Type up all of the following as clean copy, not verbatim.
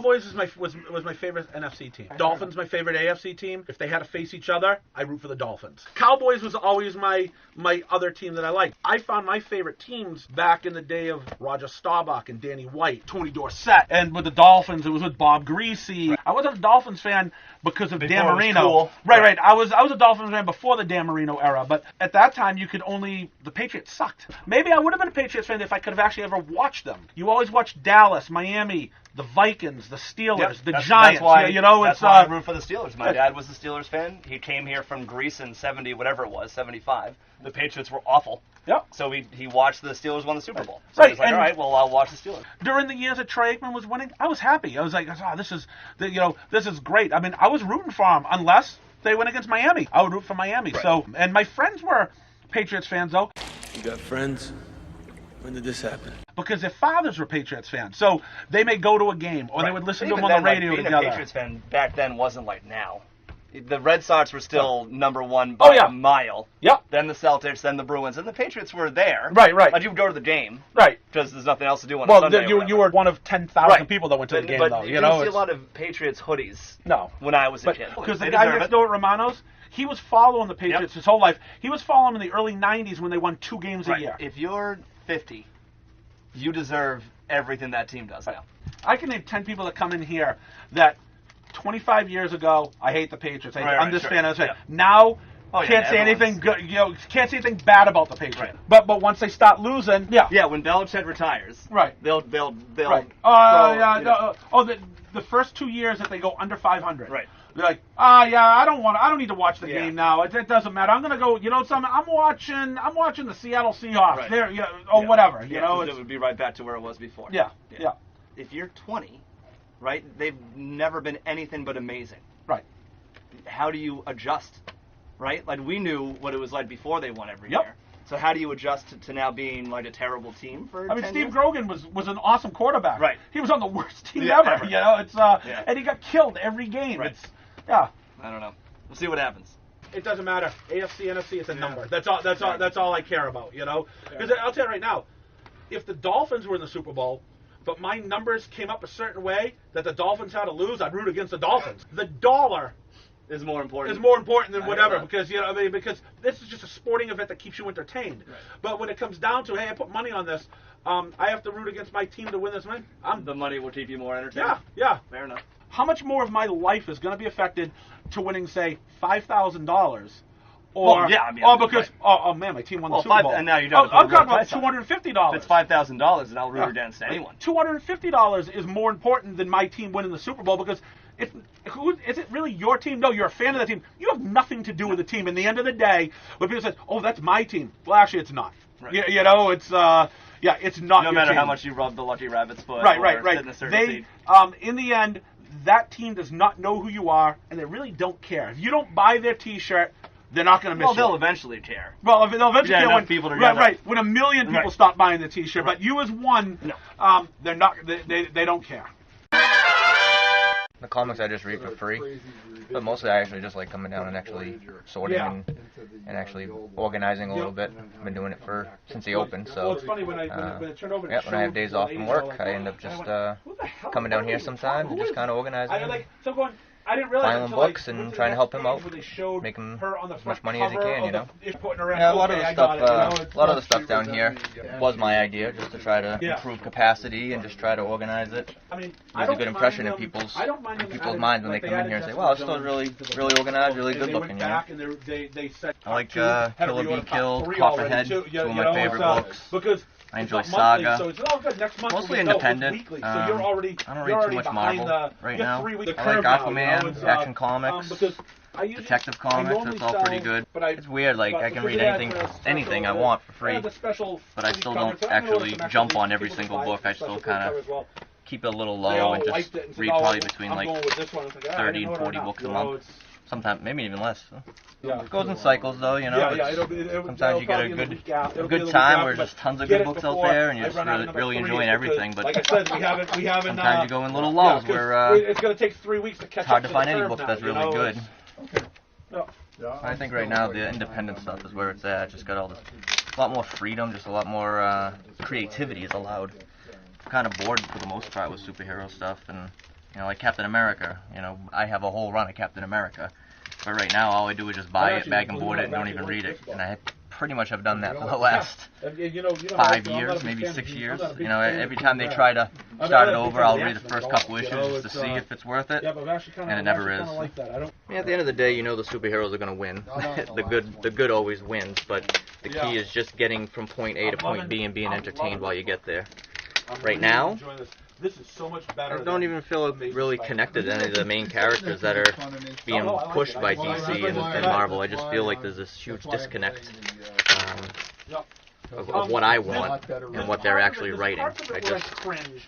Cowboys was my favorite NFC team. Dolphins my favorite AFC team. If they had to face each other, I root for the Dolphins. Cowboys was always my other team that I liked. I found my favorite teams back in the day of Roger Staubach and Danny White, Tony Dorsett, and with the Dolphins it was with Bob Greasy. Right. I wasn't a Dolphins fan because of Dan Marino. Cool. Right. I was a Dolphins fan before the Dan Marino era, but at that time the Patriots sucked. Maybe I would have been a Patriots fan if I could have actually ever watched them. You always watch Dallas, Miami, the Vikings, the Steelers, the Giants. That's why I root for the Steelers. My dad was a Steelers fan. He came here from Greece in 75. The Patriots were awful. Yep. So he watched the Steelers win the Super Bowl. So Right. he's like, all right, well, I'll watch the Steelers. During the years that Troy Aikman was winning, I was happy. I was like, this is great. I mean, I was rooting for them unless they went against Miami. I would root for Miami. Right. So, and my friends were Patriots fans though. You got friends? When did this happen? Because their fathers were Patriots fans, so they may go to a game or they would listen to them on then, the radio being together. a Patriots fan back then wasn't like now. The Red Sox were still number one by a mile. Yep. Then the Celtics, then the Bruins, and the Patriots were there. Right. But you would go to the game. Right. Because there's nothing else to do on Sunday. You were one of 10,000 people that went to the game, but though. You didn't see a lot of Patriots hoodies. No. When I was a kid. Because the guy next door at Romano's, he was following the Patriots his whole life. He was following them in the early 90s when they won 2 games a year. If you're 50, you deserve everything that team does now. I can name 10 people that come in here that 25 years ago, I hate the Patriots. I'm this fan. Now, can't say anything good. Can't say anything bad about the Patriots. Right. But once they start losing, when Belichick retires, they'll the first 2 years that they go under 500, right? They're like, I don't need to watch the game now. It doesn't matter. I'm gonna go. You know something? I'm watching the Seattle Seahawks. Right. There, whatever. It would be right back to where it was before. Yeah. If you're 20, right, they've never been anything but amazing. Right. How do you adjust? Right? Like, we knew what it was like before they won every year. So how do you adjust to now being like a terrible team for 10 Steve years? Grogan was an awesome quarterback. Right. He was on the worst team ever. And he got killed every game. Right. I don't know. We'll see what happens. It doesn't matter. AFC, NFC, it's a number. That's all I care about, Because I'll tell you right now, if the Dolphins were in the Super Bowl, but my numbers came up a certain way that the Dolphins had to lose, I'd root against the Dolphins. The dollar is more important than whatever, because because this is just a sporting event that keeps you entertained. Right. But when it comes down to, hey, I put money on this, I have to root against my team to win this win. The money will keep you more entertained. Yeah. Fair enough. How much more of my life is going to be affected to winning, say, $5,000? Man, my team won the Super Bowl. And now you're done. I'm talking about $250. It's $5,000, and I'll root against anyone. $250 is more important than my team winning the Super Bowl, because is it really your team? No, you're a fan of the team. You have nothing to do with the team. In the end of the day, when people say, "Oh, that's my team," well, actually, it's not. Right. It's not. No matter team. how much you rub the Lucky Rabbit's foot. Right. Sit in a certain seat. In the end, that team does not know who you are, and they really don't care. If you don't buy their T-shirt, they're not going to miss you. Well, they'll eventually care. Well, they'll eventually care when people together. Right. When 1 million people stop buying the T-shirt, but you as one, they're not. They don't care. The comics I just read for free, but mostly I actually just like coming down and actually sorting and actually organizing a little bit. I've been doing it since the open, so it's funny when it turned over. When I have days off from work, I end up just coming down here sometimes and just kind of organizing. I didn't realize filing books and trying to help him out, make him as much money as he can, Yeah, a lot of the stuff down here was my idea, just to try to improve capacity and just try to organize it. Leave a good impression in people's minds when they come in here and say, "Wow, this store's really organized, really good looking." I like Kill or Be Killed, Copperhead, two of my favorite books. I enjoy Saga. Mostly independent. I don't read too much Marvel right now. I like Aquaman, Action Comics, Detective Comics. That's all pretty good. It's weird, I can read anything I want for free, but I still don't actually jump on every single book. I still kind of keep it a little low and just read probably between 30 and 40 books a month. Sometimes, maybe even less. It goes in cycles, though, sometimes you get a good time where there's tons of good books out there and you're just really enjoying everything, but sometimes you go in little lulls where it's going to take 3 weeks to catch up. It's hard to find any book that's really good. I think right now the independent stuff is where it's at. Just got a lot more freedom, just a lot more creativity is allowed. I'm kind of bored for the most part with superhero stuff, and You know, like Captain America. You know, I have a whole run of Captain America, but right now all I do is just buy it, bag and board it, and don't even read it. And I pretty much have done that for the last 5 years, maybe 6 years. You know, every time they try to start it over, I'll read the first couple issues just to see if it's worth it, and it never is. I mean, at the end of the day, you know the superheroes are going to win. The good always wins, but the key is just getting from point A to point B and being entertained while you get there. Right now, this is so much better. I don't even feel really connected to any of the main characters that are being pushed by DC and Marvel. I just feel like there's this huge disconnect of what I want and what they're actually writing.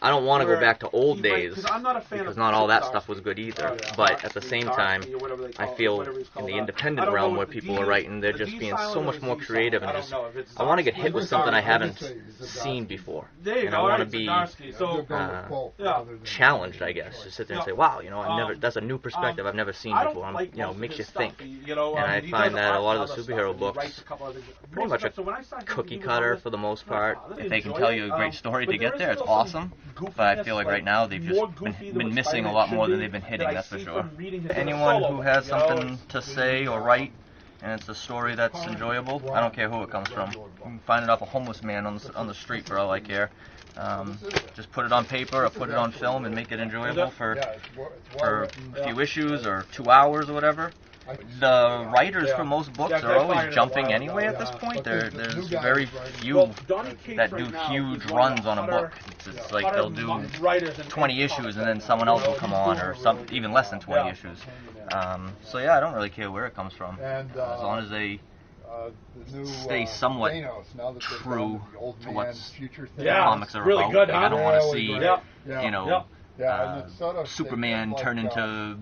I don't want to go back to old days because not all that stuff was good either. But at the same time, I feel in the independent realm where people are writing, they're just being so much more creative and just. I want to get hit with something I haven't seen before, and I want to be challenged. I guess to sit there and say, "Wow, you know, that's a new perspective I've never seen before." You know, makes you think. And I find that a lot of the superhero books pretty much a cookie cutter for the most part. If they can tell you a great story to get there, it's awesome. But I feel like right now they've just been missing a lot more than they've been hitting, that's for sure. Anyone who has something to say or write, and it's a story that's enjoyable, I don't care who it comes from. You can find it off a homeless man on the street for all I care. Just put it on paper or put it on film and make it enjoyable for a few issues or 2 hours or whatever. The writers for most books are always jumping anyway at this point. There's very few that do huge runs on a book. It's like they'll do 20 issues and then someone else will come on, or even less than 20 issues. So yeah, I don't really care where it comes from, as long as they stay somewhat true to what the comics are about. Like, I don't want to see, you know, Superman turn into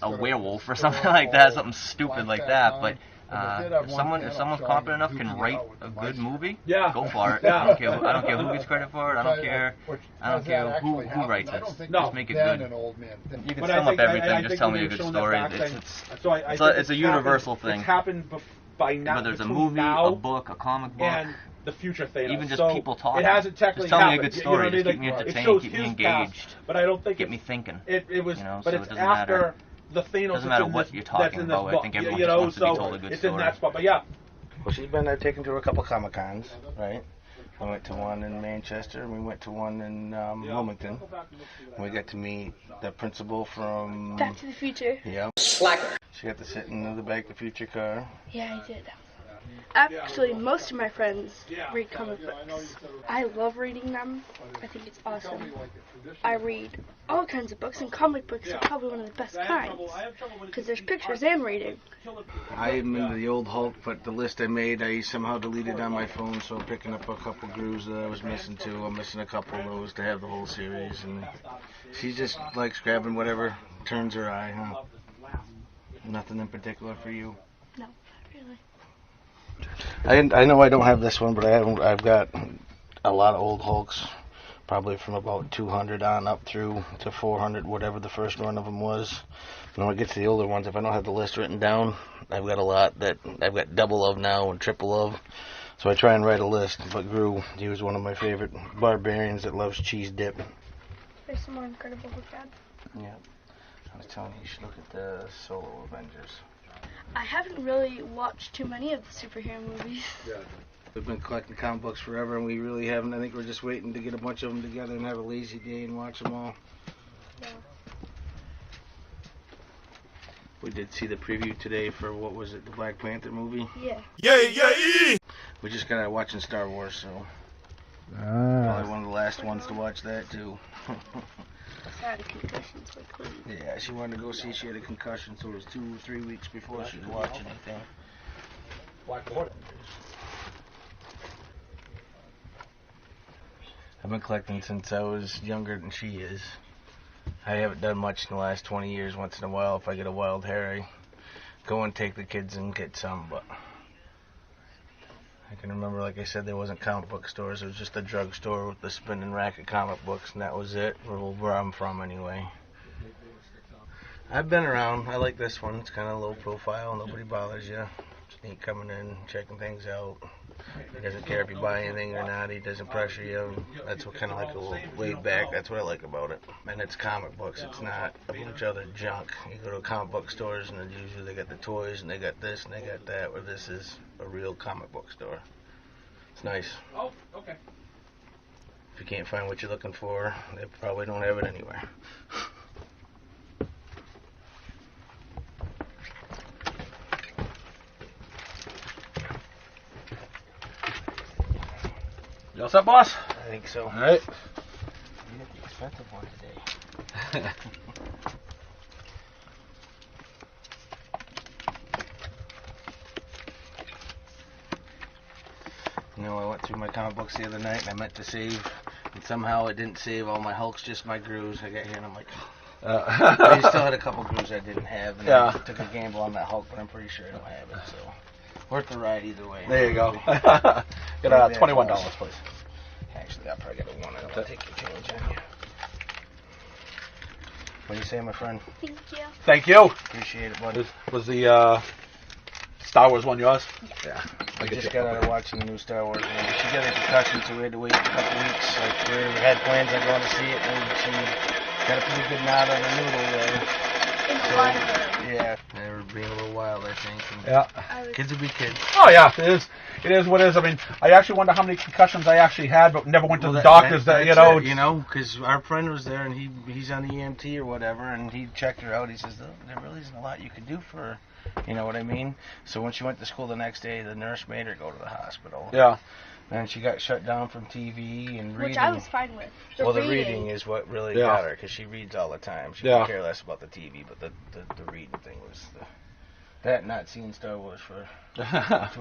a werewolf or something like that, something stupid like that. But if someone's competent enough can write a good movie, go for it. I don't care who gets credit for it. I don't care who writes it. Just make it good. You can sum up everything. Just tell me a good story. It's a universal thing. Whether it's a movie, a book, a comic book, the future Thanos. Even just people talking. It hasn't technically just tell me a good story. Just keep me entertained, keep me engaged, but I don't think get me thinking. It was, but it's after the Thanos. Doesn't matter what you're talking about. I think everyone just wants to be told a good story. It's in that spot, but yeah. Well, she's been taken to a couple Comic-Cons, right? We went to one in Manchester, and we went to one in Wilmington. And we got to meet the principal from Back to the Future. Yeah. Slacker. She got to sit in the Back to the Future car. Yeah, I did. Actually, most of my friends read comic books. I love reading them. I think it's awesome. I read all kinds of books, and comic books are probably one of the best kinds, because there's pictures and reading. I am into the old Hulk, but the list I made, I somehow deleted on my phone, so I'm picking up a couple grooves that I was missing too. I'm missing a couple of those to have the whole series, and she just likes grabbing whatever turns her eye, huh? Nothing in particular for you? No, not really. I know I don't have this one, but I've got a lot of old Hulks, probably from about 200 on up through to 400, whatever the first run of them was. And when I get to the older ones, if I don't have the list written down, I've got a lot that I've got double of now and triple of. So I try and write a list. But Gru, he was one of my favorite barbarians that loves cheese dip. There's some more Incredible Hulk ads. Yeah. I was telling you should look at the Solo Avengers. I haven't really watched too many of the superhero movies. Yeah. We've been collecting comic books forever, and we really haven't. I think we're just waiting to get a bunch of them together and have a lazy day and watch them all. Yeah. We did see the preview today for, what was it, the Black Panther movie? Yeah. Yeah! We just got out watching Star Wars, so probably one of the last ones to watch that, too. I had a concussion, so I couldn't. Yeah, she wanted to go see. She had a concussion, so it was 2 or 3 weeks before she could watch anything. I've been collecting since I was younger than she is. I haven't done much in the last 20 years. Once in a while, if I get a wild hair, I go and take the kids and get some, but I can remember, like I said, there wasn't comic book stores. It was just a drugstore with the spinning rack of comic books, and that was it, where I'm from anyway. I've been around. I like this one. It's kind of low profile. Nobody bothers you. It's neat coming in, checking things out. He doesn't care if you buy anything or not. He doesn't pressure you. That's what kind of like a little laid back. That's what I like about it. And it's comic books. It's not a bunch of other junk. You go to comic book stores and usually they got the toys and they got this and they got that. Where this is a real comic book store. It's nice. Oh, okay. If you can't find what you're looking for, they probably don't have it anywhere. You all set, boss? I think so. All right. You get the expensive one today. You know, I went through my comic books the other night and I meant to save, and somehow it didn't save all my Hulks, just my Grooves. I got here and I'm like, I still had a couple Grooves I didn't have, and I took a gamble on that Hulk, but I'm pretty sure I don't have it, so worth the ride either way. There you go. Got $21, please. Actually, I'll probably get a one. I'll take your change on you. What do you say, my friend? Thank you. Thank you. Appreciate it, buddy. Was the Star Wars one yours? Yeah. I just got out of watching the new Star Wars movie. She got a concussion, so we had to wait a couple weeks. Like, we had plans on going to see it, and she got a pretty good nod on the noodle there. In the library. Yeah, they were being a little wild, I think. Yeah. Kids would be kids. Oh yeah, it is. It is what it is. I mean, I actually wonder how many concussions I actually had, but never went to the doctors. You know, because our friend was there, and he's on the EMT or whatever, and he checked her out. He says there really isn't a lot you could do for her. You know what I mean? So when she went to school the next day, the nurse made her go to the hospital. Yeah. And she got shut down from TV and reading. Which I was fine with. The reading is what really got her, because she reads all the time. She could care less about the TV, but the reading thing was that not seeing Star Wars for 2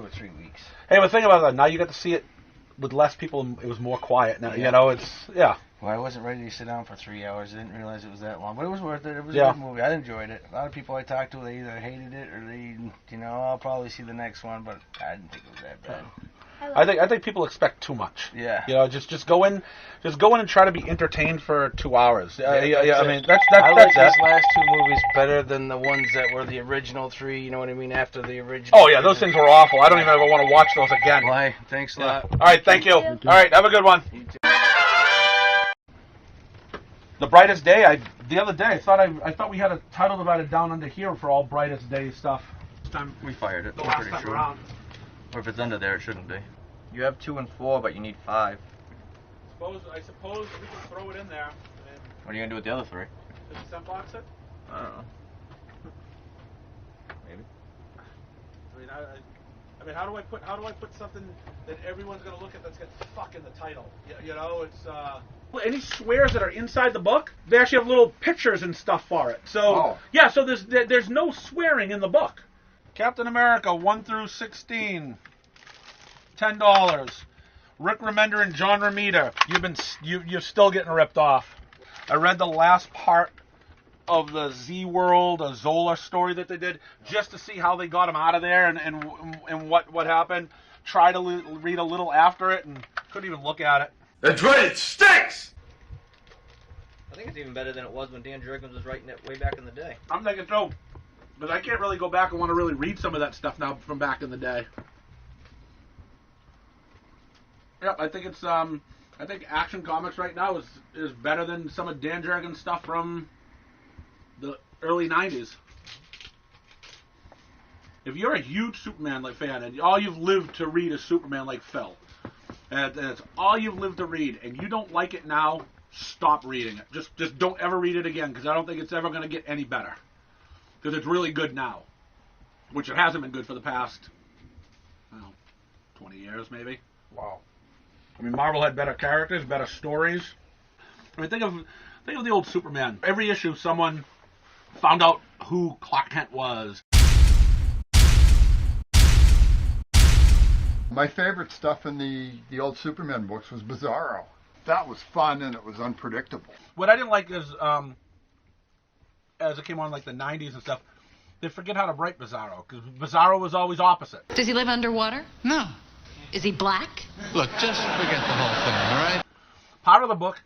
or 3 weeks. Hey, but think about that. Now you got to see it with less people, and it was more quiet. Now you know it's Well, I wasn't ready to sit down for 3 hours. I didn't realize it was that long, but it was worth it. It was a good movie. I enjoyed it. A lot of people I talked to, they either hated it or they, I'll probably see the next one, but I didn't think it was that bad. I think people expect too much. Yeah. You know, just go in and try to be entertained for 2 hours. Yeah. I mean, that's I like it. these last 2 movies better than the ones that were the original 3. You know what I mean? After the original. Oh yeah, those things were awful. I don't even ever want to watch those again. Why? Thanks a lot. All right, thank you. All right, have a good one. The Brightest Day. The other day I thought we had a title divided down under here for all Brightest Day stuff. This time we fired it. The last time around. Or if it's under there, it shouldn't be. You have 2 and 4, but you need 5. I suppose we can throw it in there. What are you gonna do with the other 3? Does it box it? I don't know. Maybe. I mean, how do I put something that everyone's gonna look at that's got fuck in the title? You know, it's any swears that are inside the book, they actually have little pictures and stuff for it. So yeah, so there's no swearing in the book. Captain America 1 through 16. $10. Rick Remender and John Romita. You're still getting ripped off. I read the last part of the Z World, a Zola story that they did, just to see how they got him out of there and what happened. Tried to read a little after it and couldn't even look at it. That's right, it stinks! I think it's even better than it was when Dan Jurgens was writing it way back in the day. I'm thinking so, but I can't really go back and want to really read some of that stuff now from back in the day. Yeah, I think it's I think Action Comics right now is better than some of Dan Jurgens stuff from the early 90s. If you're a huge Superman fan and all you've lived to read is Superman like Phil, and it's all you've lived to read, and you don't like it now, stop reading it. Just don't ever read it again, because I don't think it's ever going to get any better. Because it's really good now, which it hasn't been good for the past, 20 years maybe. Wow. I mean, Marvel had better characters, better stories. I mean, think of the old Superman. Every issue, someone found out who Clark Kent was. My favorite stuff in the old Superman books was Bizarro. That was fun and it was unpredictable. What I didn't like is, as it came on like the 90s and stuff, they forget how to write Bizarro, because Bizarro was always opposite. Does he live underwater? No. Is he black? Look, just forget the whole thing, all right? Part of the book,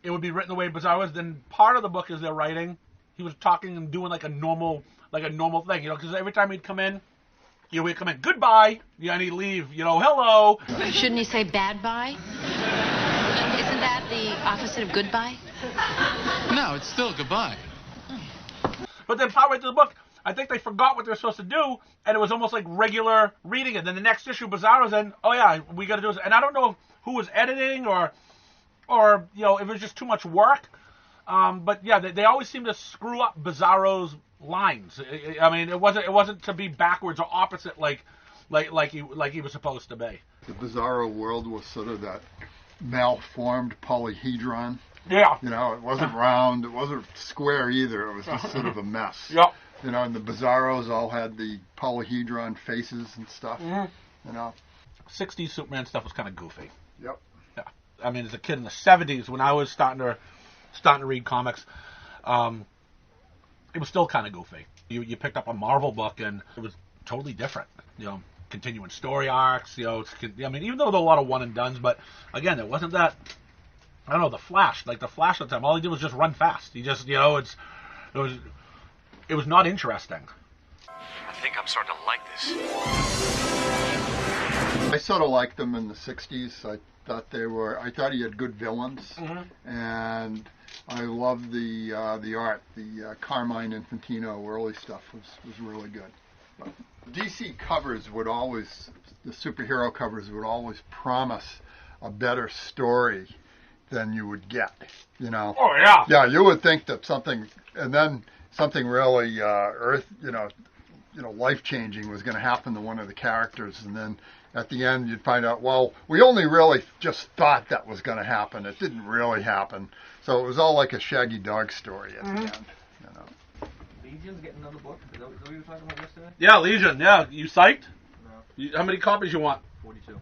it would be written the way Bizarro is. Then part of the book is they're writing. He was talking and doing like a normal thing, because every time he'd come in, we come in, goodbye, and he'd leave, hello. Shouldn't he say bad bye? Isn't that the opposite of goodbye? No, it's still goodbye. But then partway through the book, I think they forgot what they were supposed to do, and it was almost like regular reading it. Then the next issue, Bizarro's in, oh yeah, we got to do this. And I don't know who was editing or if it was just too much work. But yeah, they always seem to screw up Bizarro's lines. I mean, it wasn't to be backwards or opposite like he was supposed to be. The Bizarro world was sort of that malformed polyhedron. Yeah. It wasn't round, it wasn't square either. It was just sort of a mess. Yep. And the Bizarros all had the polyhedron faces and stuff. 60s Superman stuff was kind of goofy. Yep. Yeah. I mean, as a kid in the 70s, when I was starting to read comics, it was still kind of goofy. You picked up a Marvel book and it was totally different. Continuing story arcs. I mean, even though there were a lot of one and dones, but again, it wasn't that. I don't know, the Flash at the time. All he did was just run fast. He just, it was not interesting. I think I'm starting to like this. I sort of liked them in the 60s. I thought he had good villains. And I loved the art. The Carmine Infantino early stuff was really good. But DC covers would always, the superhero covers would always promise a better story than you would get, Oh yeah. Yeah, you would think that something really life changing was going to happen to one of the characters, and then at the end you'd find out, well, we only really just thought that was going to happen. It didn't really happen. So it was all like a Shaggy Dog story at the end. Legion's getting another book. Is that what you were talking about yesterday? Yeah, Legion. Yeah, you psyched? No. How many copies you want? 42.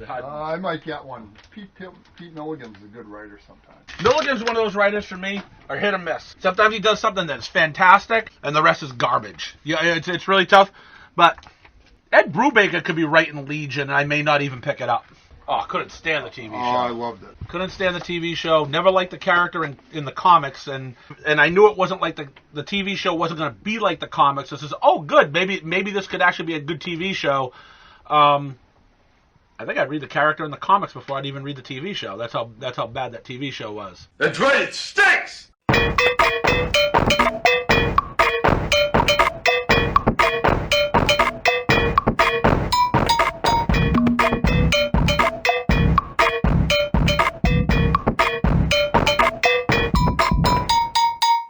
I might get one. Pete Milligan's a good writer sometimes. Milligan's one of those writers for me, are hit or miss. Sometimes he does something that's fantastic, and the rest is garbage. Yeah, it's really tough. But Ed Brubaker could be writing Legion, and I may not even pick it up. Oh, I couldn't stand the TV show. Oh, I loved it. Couldn't stand the TV show. Never liked the character in the comics, and I knew it wasn't like the TV show wasn't going to be like the comics. This is good. Maybe this could actually be a good TV show. I think I'd read the character in the comics before I'd even read the TV show. That's how bad that TV show was. That's right, it stinks!